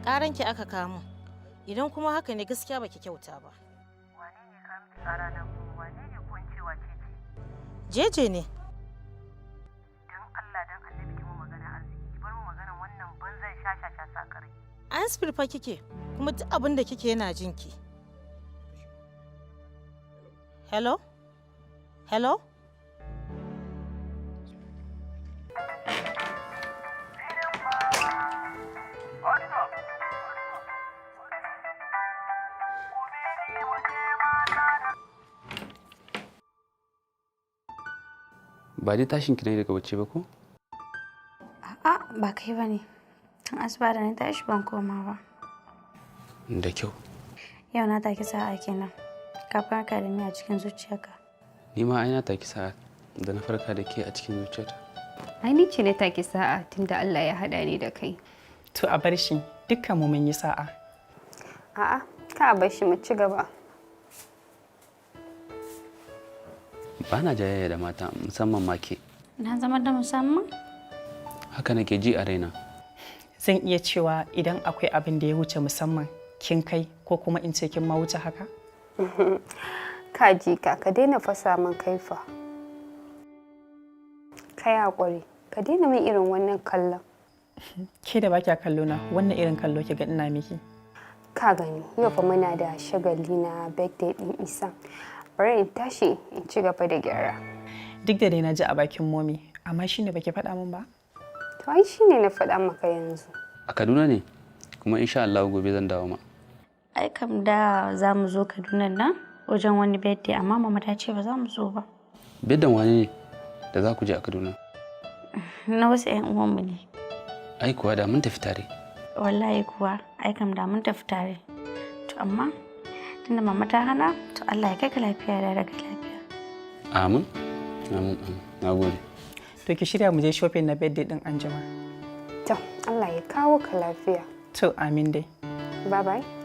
Ƙaranki aka kamo. Idan kuma haka ne gaskiya baki kyauta ba. Wane ne ka miki tsara na ko wane ne ko in ce wace ce? Jeje ne. Dan Allah dan Annabi ki mu magana arziki. Ki bar mu magana wannan banzan shashasha sakare. An fa kike kuma duk abin da kike yana jinki. Hello? Hello? Ba dai tashin ki ne daga bacci ba ko? A'a, ba kai ba ne. Tun asuba da na tashi ban koma ba. Da kyau. Yau na taki sa'a kenan. Ka farka da ni a cikin zuciyarka. Ni ma ai na taki sa'a da na farka da ke a cikin zuciyarta. Ai ni ce na taki sa'a tunda Allah ya haɗa ni da kai. To a bar shi, dukkan mu mun yi sa'a. A'a, ka bar shi mu ci gaba. Ba na jayayya da mata musamman ma ke. Na zama da musamman? Haka nake ji a raina. Zan iya cewa idan akwai abin da ya wuce musamman kin kai ko kuma in ce kin ma wuce haka? Ka ji ka daina fasa min kaifa. Kai hakuri, ka daina min irin wannan kallon. Ke da baki kallo na wannan irin kallo ki ga ina miki. Ka gani, yau fa muna da shagali na birthday din Isa. Bari in tashi in ci gaba da gyara. Duk da dai na ji a bakin momi, amma shine baki faɗa min ba? To ai shine na faɗa maka yanzu. A Kaduna ne, kuma insha Allah gobe zan dawo ma. Ai kam da za mu zo Kaduna nan wajen wani birthday amma mama ta ce ba za mu zo ba. Beddan wani ne da za ku je a Kaduna? Na wasu 'yan uwanmu ne. Ai kuwa da mun tafi tare. Wallahi kuwa, ai kam da mun tafi tare. To amma tunda mama ta hana, to Allah ya kai ka lafiya da daga lafiya. Amin. Amin. Na gode. To ki shirya mu je shopping na birthday din anjima. To Allah ya kawo ka lafiya. To amin dai. Bye bye.